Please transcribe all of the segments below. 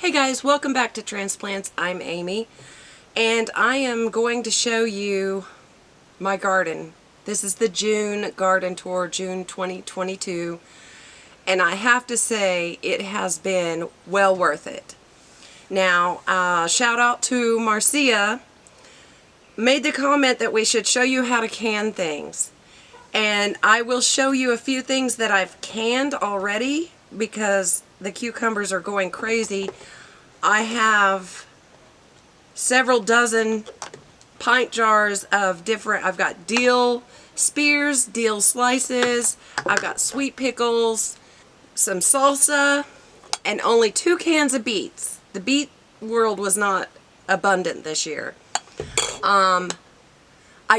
Hey guys, welcome back to Transplants. I'm Amy, and I am going to show you my garden. This is the June garden tour, June 2022, and I have to say it has been well worth it. Now, shout out to Marcia, made the comment that we should show you how to can things. And I will show you a few things that I've canned already because the cucumbers are going crazy. I have several dozen pint jars of different, I've got dill spears, dill slices, I've got sweet pickles, some salsa, and only 2 cans of beets. The beet world was not abundant this year. I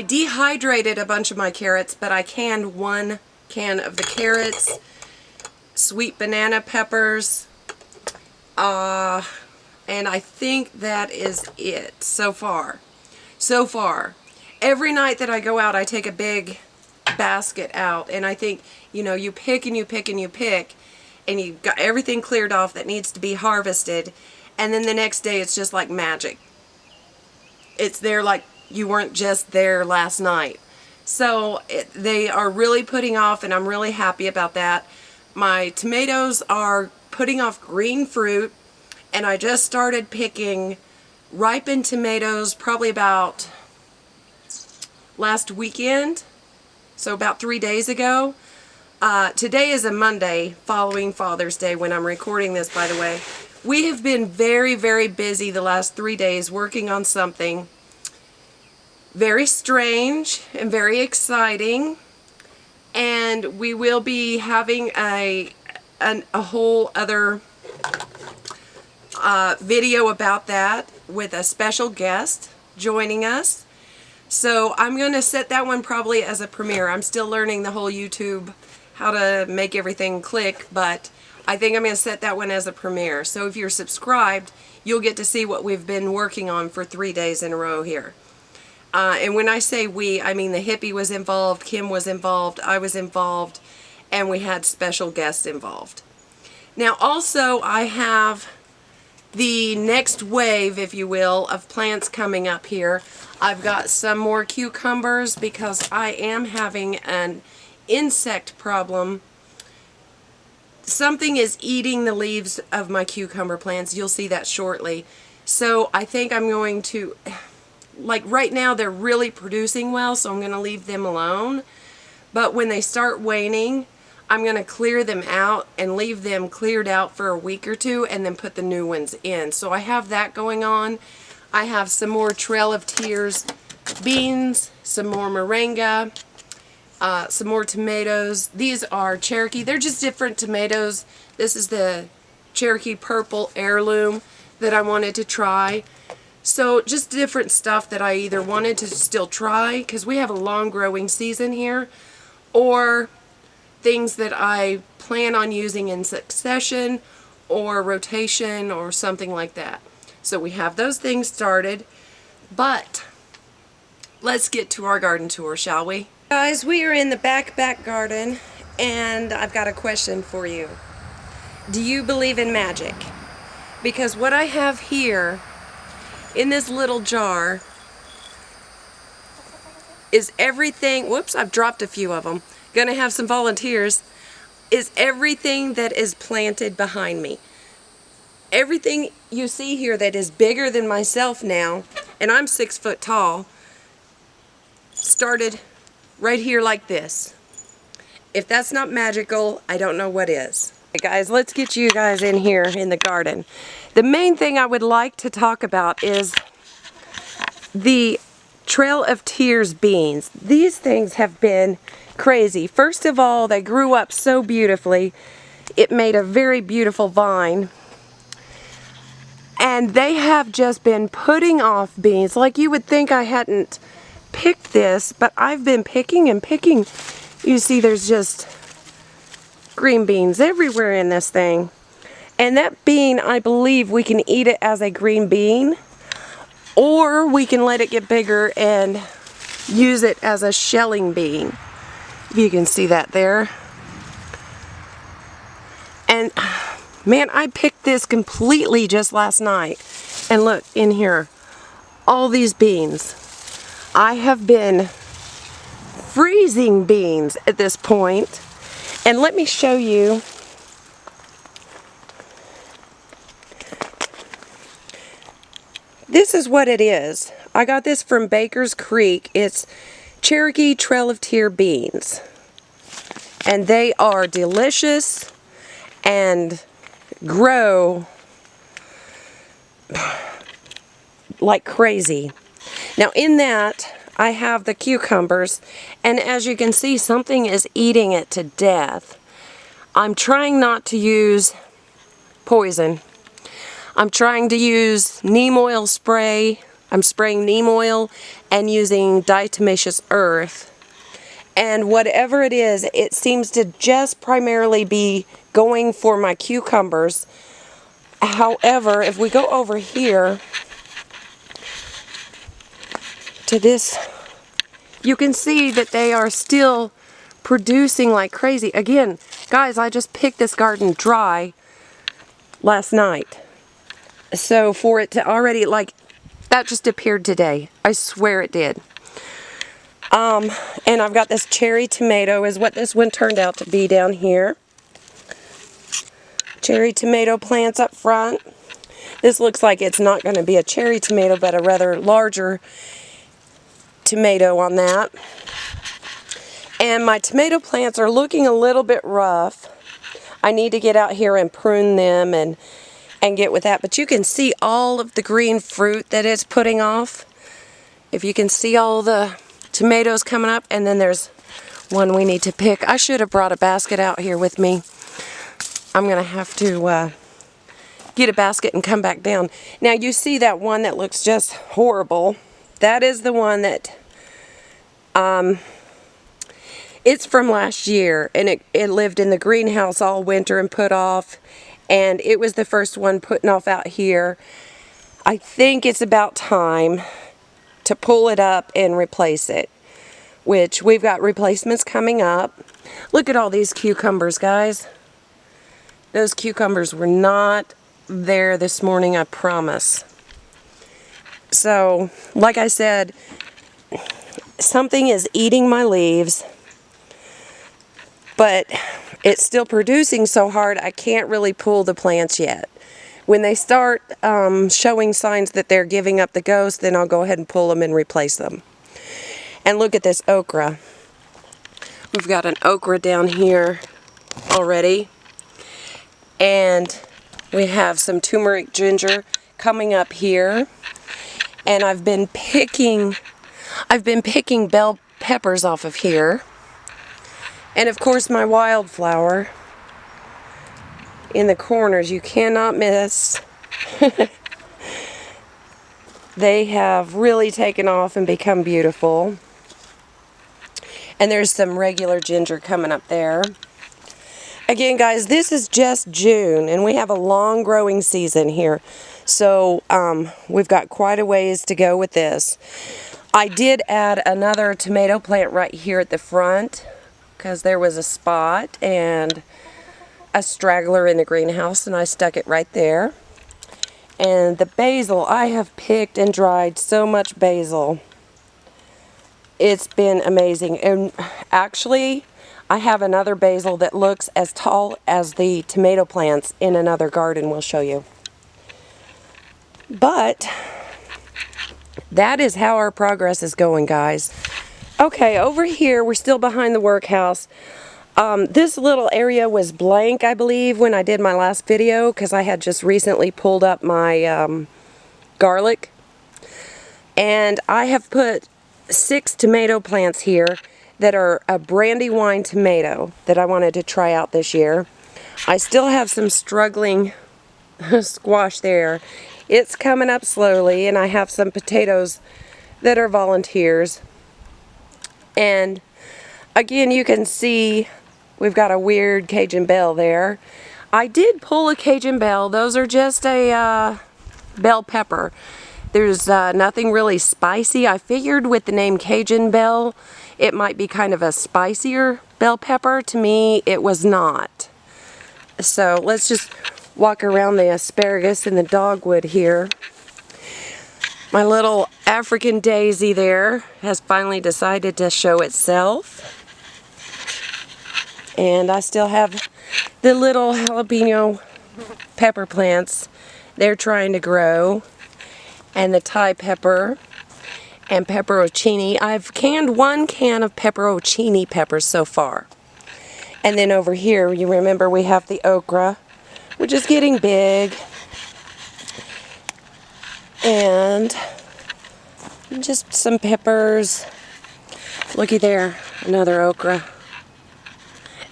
dehydrated a bunch of my carrots, but I canned 1 can of the carrots, sweet banana peppers, and I think that is it so far. So far. Every night that I go out, I take a big basket out, and I think, you know, you pick and you pick and you pick, and you've got everything cleared off that needs to be harvested, and then the next day it's just like magic. It's there like you weren't just there last night. So they are really putting off, and I'm really happy about that. My tomatoes are putting off green fruit, and I just started picking ripened tomatoes probably about last weekend, so about 3 days ago. Today is a Monday following Father's Day when I'm recording this, by the way. We have been very, very busy the last 3 days working on something very strange and very exciting, and we will be having a whole other video about that with a special guest joining us. So I'm going to set that one probably as a premiere. I'm still learning the whole YouTube, how to make everything click, but I think I'm going to set that one as a premiere. So if you're subscribed, you'll get to see what we've been working on for 3 days in a row here. And when I say we, I mean the hippie was involved, Kim was involved, I was involved, and we had special guests involved. Now also I have the next wave, if you will, of plants coming up here. I've got some more cucumbers because I am having an insect problem. Something is eating the leaves of my cucumber plants. You'll see that shortly. So I think I'm going to, like right now they're really producing well, so I'm going to leave them alone. But when they start waning, I'm going to clear them out and leave them cleared out for a week or two and then put the new ones in. So I have that going on. I have some more Trail of Tears beans, some more moringa, some more tomatoes. These are Cherokee. They're just different tomatoes. This is the Cherokee Purple Heirloom that I wanted to try. So just different stuff that I either wanted to still try because we have a long growing season here, or things that I plan on using in succession or rotation or something like that. So we have those things started, but let's get to our garden tour, shall we? Guys, we are in the back garden, and I've got a question for you. Do you believe in magic? Because what I have here in this little jar is everything, whoops, I've dropped a few of them, gonna have some volunteers, is everything that is planted behind me. Everything you see here that is bigger than myself now, and I'm 6 foot tall, started right here like this. If that's not magical, I don't know what is. Okay, guys, let's get you guys in here in the garden. The main thing I would like to talk about is the Trail of Tears beans. These things have been crazy. First of all, they grew up so beautifully. It made a very beautiful vine. And they have just been putting off beans. Like you would think I hadn't picked this, but I've been picking and picking. You see there's just green beans everywhere in this thing. And that bean, I believe we can eat it as a green bean, or we can let it get bigger and use it as a shelling bean. You can see that there. And Man, I picked this completely just last night. And look, in here, all these beans. I have been freezing beans at this point. And let me show you. This is what it is. I got this from Baker's Creek. It's Cherokee Trail of Tear beans. And they are delicious and grow like crazy. Now in that, I have the cucumbers, and as you can see, something is eating it to death. I'm trying not to use poison. I'm trying to use neem oil spray. I'm spraying neem oil and using diatomaceous earth. And whatever it is, it seems to just primarily be going for my cucumbers. However, if we go over here to this, you can see that they are still producing like crazy. Again, guys, I just picked this garden dry last night. So for it to already, like, that just appeared today. I swear it did. And I've got this cherry tomato is what this one turned out to be down here. Cherry tomato plants up front. This looks like it's not going to be a cherry tomato, but a rather larger tomato on that. And my tomato plants are looking a little bit rough. I need to get out here and prune them and get with that. But you can see all of the green fruit that it's putting off. If you can see all the tomatoes coming up, and then there's one we need to pick. I should have brought a basket out here with me. I'm going to have to get a basket and come back down. Now you see that one that looks just horrible. That is the one that, it's from last year, and it lived in the greenhouse all winter and put off, and it was the first one putting off out here. I think it's about time to pull it up and replace it, which we've got replacements coming up. Look at all these cucumbers, guys. Those cucumbers were not there this morning, I promise. So, like I said, something is eating my leaves, but it's still producing so hard I can't really pull the plants yet. When they start showing signs that they're giving up the ghost, then I'll go ahead and pull them and replace them. And look at this okra. We've got an okra down here already. And we have some turmeric ginger coming up here. And I've been picking bell peppers off of here. And of course my wildflower in the corners, you cannot miss. They have really taken off and become beautiful. And there's some regular ginger coming up there. Again, guys, this is just June, and we have a long growing season here. So we've got quite a ways to go with this. I did add another tomato plant right here at the front because there was a spot and a straggler in the greenhouse, and I stuck it right there. And the basil, I have picked and dried so much basil. It's been amazing. And actually, I have another basil that looks as tall as the tomato plants in another garden we'll show you. But that is how our progress is going, guys. Okay, over here, we're still behind the workhouse. This little area was blank, I believe, when I did my last video, because I had just recently pulled up my garlic. And I have put 6 tomato plants here that are a Brandywine tomato that I wanted to try out this year. I still have some struggling squash there. It's coming up slowly, and I have some potatoes that are volunteers. And again, you can see we've got a weird Cajun bell there. I did pull a Cajun bell. Those are just a bell pepper. There's nothing really spicy. I figured with the name Cajun bell, it might be kind of a spicier bell pepper. To me, it was not. So let's just walk around the asparagus and the dogwood here. My little African daisy there has finally decided to show itself. And I still have the little jalapeno pepper plants they're trying to grow. And the Thai pepper and pepperoncini. I've canned 1 can of pepperoncini peppers so far. And then over here, you remember we have the okra, which is getting big. And just some peppers. Looky there, another okra.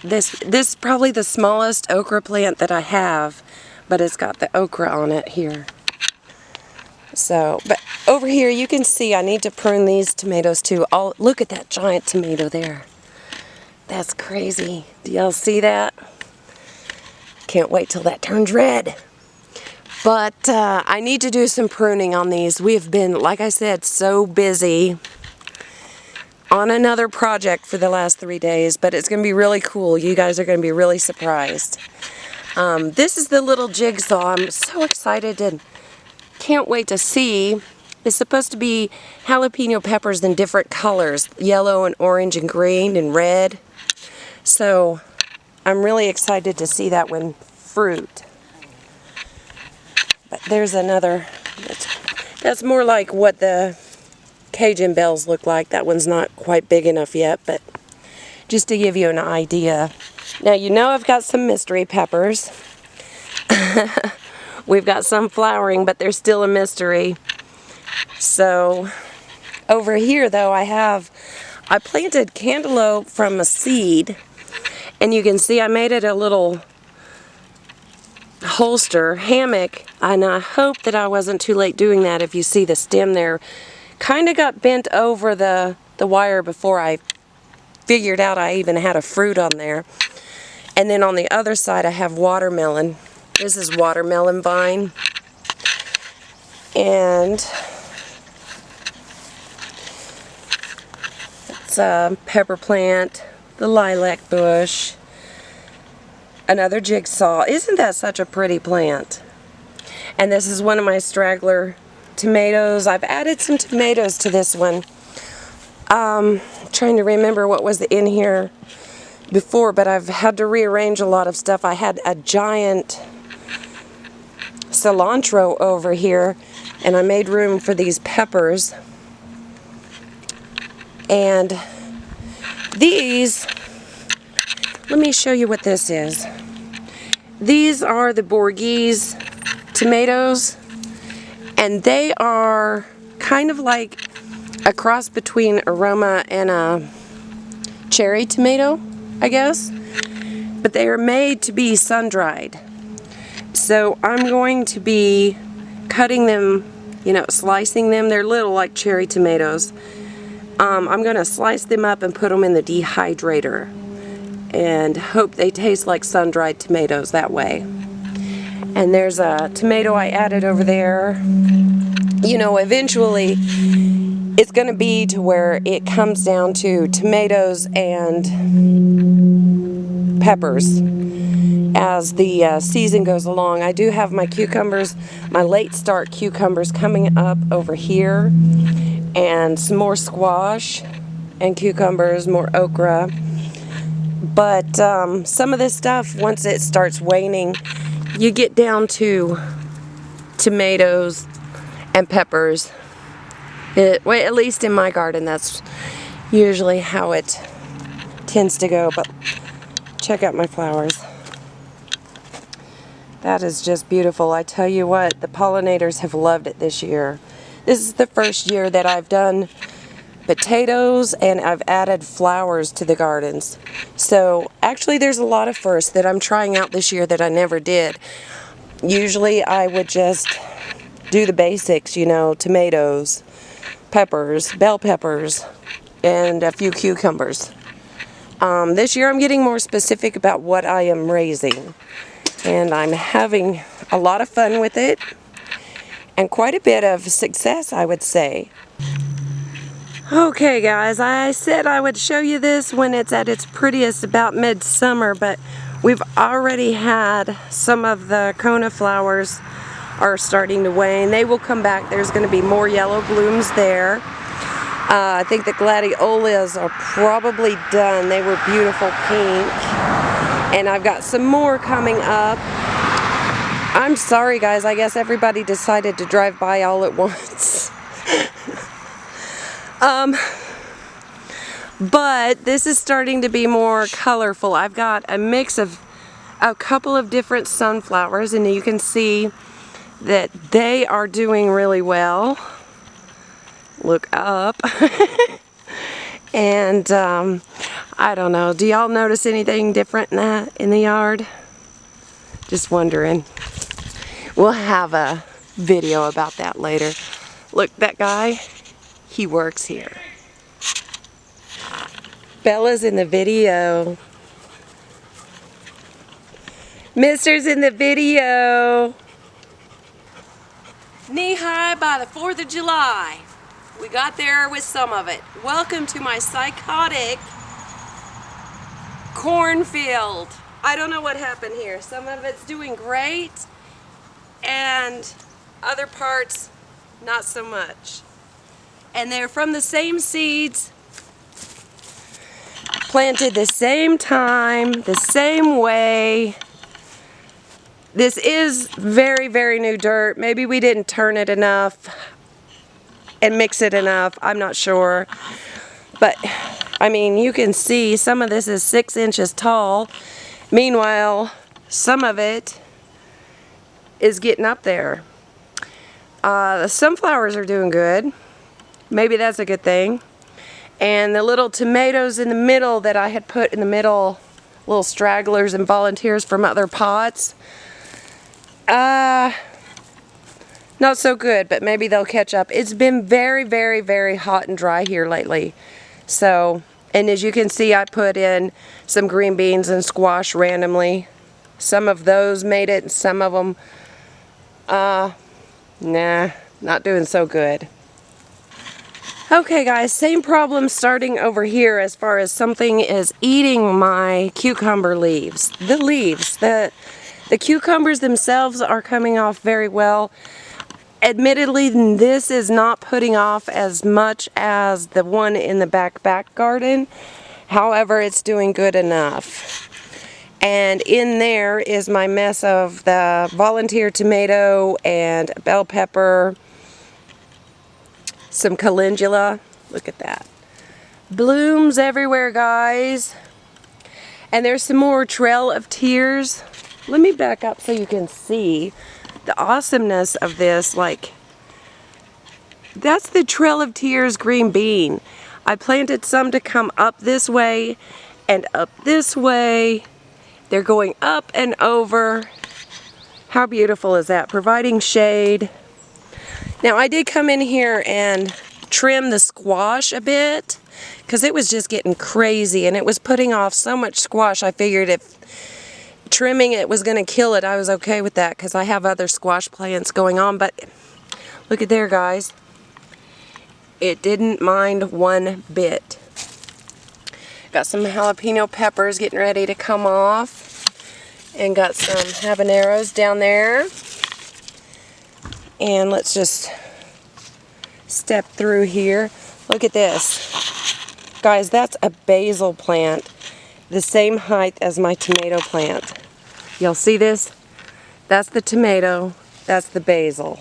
This is probably the smallest okra plant that I have, but it's got the okra on it here. So, but over here you can see I need to prune these tomatoes too. Oh, look at that giant tomato there. That's crazy. Do y'all see that? Can't wait till that turns red. But I need to do some pruning on these. We have been, like I said, so busy on another project for the last 3 days, but it's going to be really cool. You guys are going to be really surprised. This is the little jigsaw. I'm so excited and can't wait to see. It's supposed to be jalapeno peppers in different colors, yellow and orange and green and red. So I'm really excited to see that one fruit. But there's another, that's more like what the Cajun bells look like. That one's not quite big enough yet, but just to give you an idea. Now you know I've got some mystery peppers. We've got some flowering, but they're still a mystery. So over here though I planted cantaloupe from a seed, and you can see I made it a little holster, hammock, and I hope that I wasn't too late doing that. If you see the stem there, kind of got bent over the wire before I figured out I even had a fruit on there. And then on the other side I have watermelon. This is watermelon vine. And it's a pepper plant, the lilac bush, another jigsaw. Isn't that such a pretty plant? And this is one of my straggler tomatoes. I've added some tomatoes to this one. Trying to remember what was in here before, but I've had to rearrange a lot of stuff. I had a giant cilantro over here, and I made room for these peppers. And these, let me show you what this is. These are the Borghese tomatoes, and they are kind of like a cross between aroma and a cherry tomato, I guess. But they are made to be sun-dried. So I'm going to be cutting them, slicing them. They're little like cherry tomatoes. I'm going to slice them up and put them in the dehydrator and hope they taste like sun-dried tomatoes that way. And there's a tomato I added over there. Eventually it's going to be to where it comes down to tomatoes and peppers as the season goes along. I do have my cucumbers, my late start cucumbers coming up over here, and some more squash and cucumbers, more okra. But some of this stuff, once it starts waning, you get down to tomatoes and peppers. At least in my garden, that's usually how it tends to go. But check out my flowers. That is just beautiful. I tell you what, the pollinators have loved it this year. This is the first year that I've done potatoes and I've added flowers to the gardens. So actually there's a lot of firsts that I'm trying out this year that I never did. Usually I would just do the basics, tomatoes, peppers, bell peppers, and a few cucumbers. This year I'm getting more specific about what I am raising, and I'm having a lot of fun with it and quite a bit of success, I would say. Okay guys, I said I would show you this when it's at its prettiest about midsummer, but We've already had some of the coneflowers are starting to wane. They will come back. There's going to be more yellow blooms there. I think the gladiolus are probably done. They were beautiful pink. And I've got some more coming up. I'm sorry guys, I guess everybody decided to drive by all at once. But this is starting to be more colorful. I've got a mix of a couple of different sunflowers, and you can see that they are doing really well. Look up. And I don't know, do y'all notice anything different in the yard? Just wondering. We'll have a video about that later. Look, that guy, he works here. Bella's in the video. Mister's in the video. Knee-high by the 4th of July. We got there with some of it. Welcome to my psychotic cornfield. I don't know what happened here. Some of it's doing great and other parts not so much. And they're from the same seeds, planted the same time, the same way. This is very, very new dirt. Maybe we didn't turn it enough and mix it enough. I'm not sure. But, I mean, you can see some of this is 6 inches tall. Meanwhile, some of it is getting up there. The sunflowers are doing good. Maybe that's a good thing. And the little tomatoes in the middle that I had put in the middle, little stragglers and volunteers from other pots, not so good, but maybe they'll catch up. It's been very, very, very hot and dry here lately. So, and as you can see, I put in some green beans and squash randomly. Some of those made it, and some of them, nah, not doing so good. Okay guys, same problem starting over here as far as something is eating my cucumber leaves. The cucumbers themselves are coming off very well. Admittedly, this is not putting off as much as the one in the back garden. However, it's doing good enough. And in there is my mess of the volunteer tomato and bell pepper, some calendula. Look at that. Blooms everywhere, guys. And there's some more Trail of Tears. Let me back up so you can see the awesomeness of this. Like, that's the Trail of Tears green bean. I planted some to come up this way and up this way. They're going up and over. How beautiful is that? Providing shade. Now I did come in here and trim the squash a bit because it was just getting crazy and it was putting off so much squash. I figured if trimming it was going to kill it, I was okay with that because I have other squash plants going on. But look at there, guys. It didn't mind one bit. Got some jalapeno peppers getting ready to come off. And got some habaneros down there. And let's just step through here. Look at this. Guys, that's a basil plant. The same height as my tomato plant. Y'all see this? That's the tomato. That's the basil.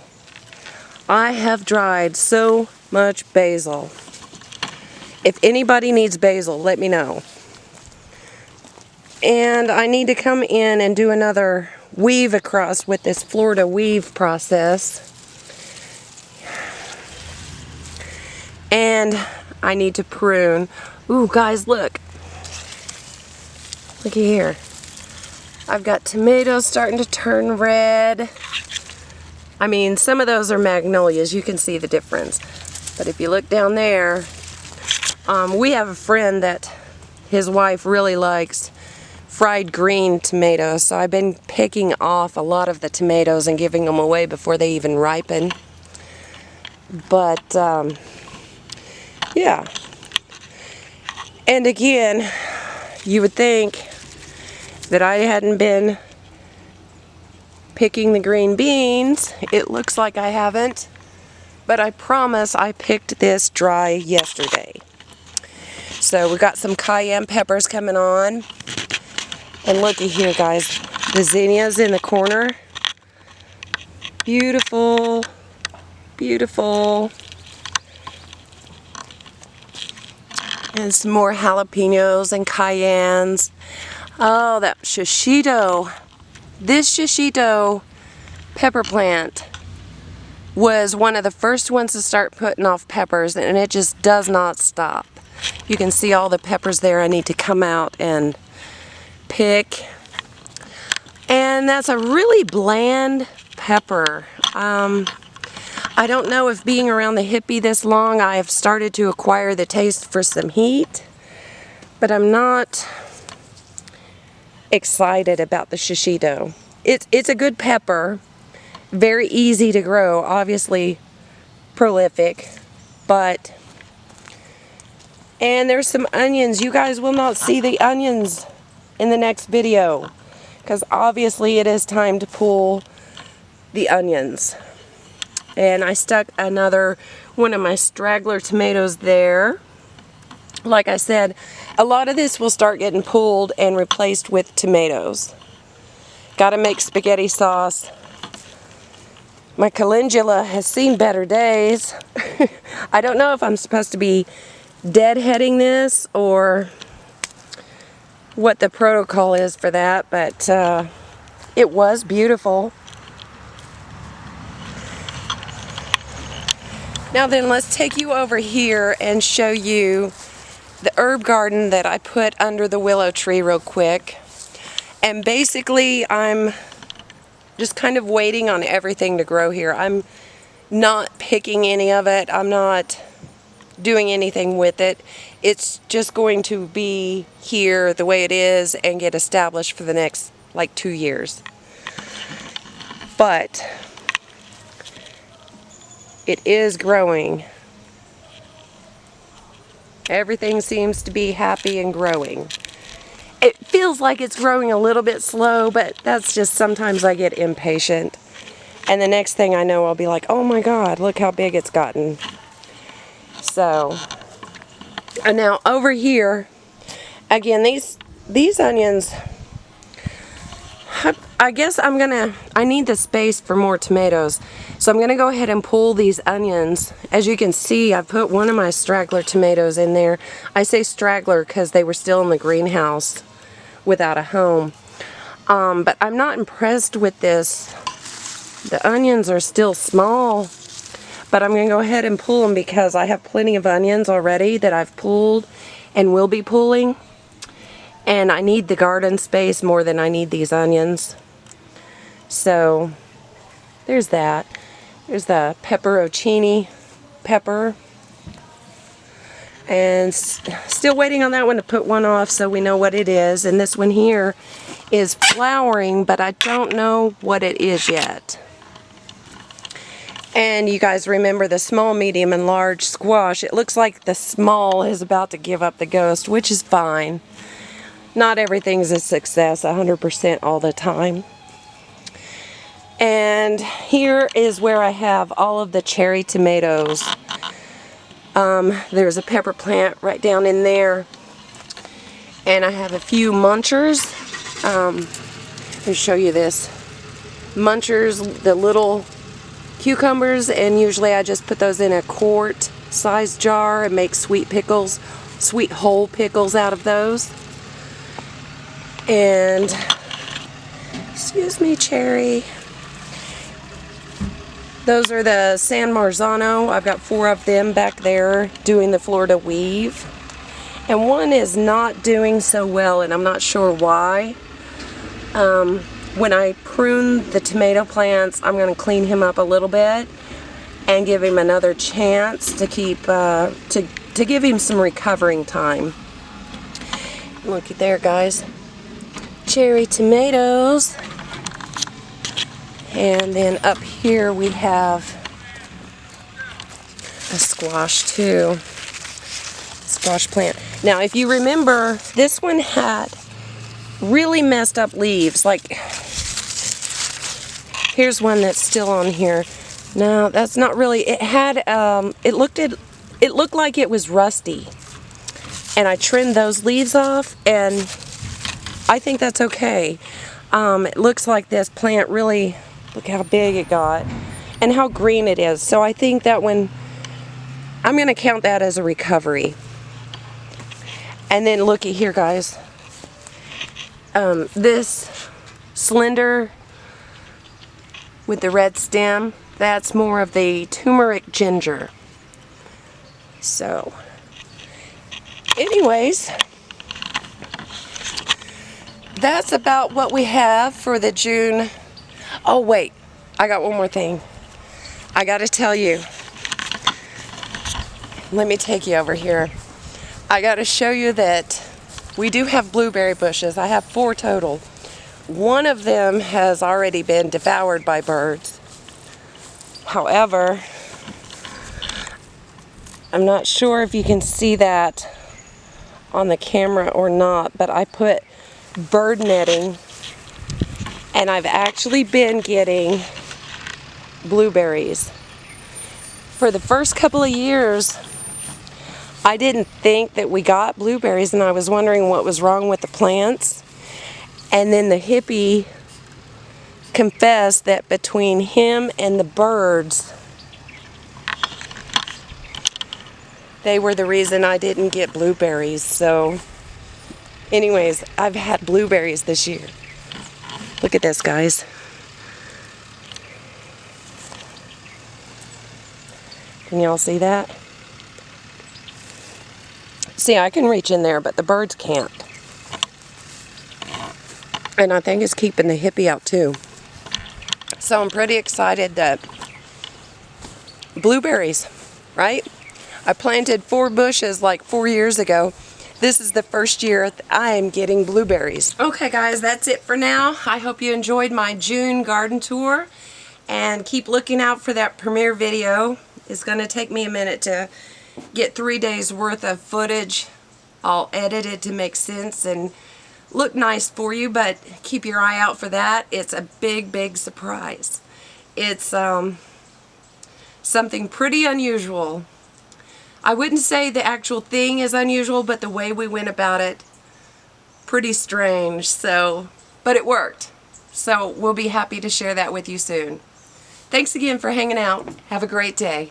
I have dried so much basil. If anybody needs basil, let me know. And I need to come in and do another weave across with this Florida weave process. And I need to prune. Ooh, guys, look. Looky here. I've got tomatoes starting to turn red. I mean, some of those are magnolias. You can see the difference. But if you look down there, we have a friend that his wife really likes fried green tomatoes, so I've been picking off a lot of the tomatoes and giving them away before they even ripen. But yeah. And again, you would think that I hadn't been picking the green beans. It looks like I haven't, but I promise I picked this dry yesterday. So we got some cayenne peppers coming on. And looky here, guys, the zinnias in the corner. Beautiful, beautiful. And some more jalapenos and cayennes. Oh, that shishito. This shishito pepper plant was one of the first ones to start putting off peppers, and it just does not stop. You can see all the peppers there. I need to come out and pick. And that's a really bland pepper. I don't know if being around the hippie this long, I have started to acquire the taste for some heat, but I'm not excited about the shishito. It's a good pepper, very easy to grow, obviously prolific, but, and there's some onions. You guys will not see the onions in the next video, because obviously it is time to pull the onions. And I stuck another one of my straggler tomatoes there. Like I said, a lot of this will start getting pulled and replaced with tomatoes. Gotta make spaghetti sauce. My calendula has seen better days. I don't know if I'm supposed to be deadheading this or what the protocol is for that, but it was beautiful. Now then, let's take you over here and show you the herb garden that I put under the willow tree real quick. And basically, I'm just kind of waiting on everything to grow here. I'm not picking any of it. I'm not doing anything with it. It's just going to be here the way it is and get established for the next like 2 years. But it is growing. Everything seems to be happy and growing. It feels like it's growing a little bit slow, but that's just sometimes I get impatient. And the next thing I know, I'll be like, oh my God, look how big it's gotten. So, and now over here, again, these onions, I guess I need the space for more tomatoes. So I'm going to go ahead and pull these onions. As you can see, I put one of my straggler tomatoes in there. I say straggler because they were still in the greenhouse without a home. But I'm not impressed with this. The onions are still small, but I'm going to go ahead and pull them because I have plenty of onions already that I've pulled and will be pulling. And I need the garden space more than I need these onions. So there's that. There's the pepperoncini pepper. And still waiting on that one to put one off so we know what it is. And this one here is flowering, but I don't know what it is yet. And you guys remember the small, medium, and large squash. It looks like the small is about to give up the ghost, which is fine. Not everything's a success 100% all the time. And here is where I have all of the cherry tomatoes. There's a pepper plant right down in there. And I have a few munchers. Let me show you this. Munchers, the little cucumbers, and usually I just put those in a quart size jar and make sweet pickles, sweet whole pickles out of those. And, excuse me, cherry. Those are the San Marzano. I've got 4 of them back there doing the Florida weave. And one is not doing so well, and I'm not sure why. When I prune the tomato plants, I'm going to clean him up a little bit and give him another chance to keep, to give him some recovering time. Looky there, guys. Cherry tomatoes. And then up here we have a squash too. Squash plant. Now if you remember, this one had really messed up leaves. Like, here's one that's still on here. No, that's not really. It had, it looked like it was rusty. And I trimmed those leaves off, and I think that's okay. It looks like this plant really, look how big it got and how green it is. So I think that one, I'm going to count that as a recovery. And then looky here, guys. This slender with the red stem, that's more of the turmeric ginger. So, anyways, that's about what we have for the June. Oh wait, I got one more thing. I gotta tell you. Let me take you over here. I gotta show you that we do have blueberry bushes. I have 4 total. One of them has already been devoured by birds. However, I'm not sure if you can see that on the camera or not, but I put bird netting, and I've actually been getting blueberries. For the first couple of years, I didn't think that we got blueberries, and I was wondering what was wrong with the plants. And then the hippie confessed that between him and the birds, they were the reason I didn't get blueberries. So anyways, I've had blueberries this year. Look at this, guys. Can y'all see that? See, I can reach in there, but the birds can't. And I think it's keeping the hippie out too. So I'm pretty excited that blueberries, right? I planted 4 bushes like 4 years ago. This is the first year I am getting blueberries. Okay guys, that's it for now. I hope you enjoyed my June garden tour, and keep looking out for that premiere video. It's going to take me a minute to get 3 days worth of footage. I'll edit it to make sense and look nice for you, but keep your eye out for that. It's a big surprise. It's something pretty unusual. I wouldn't say the actual thing is unusual, but the way we went about it, pretty strange. So, but it worked. So we'll be happy to share that with you soon. Thanks again for hanging out. Have a great day.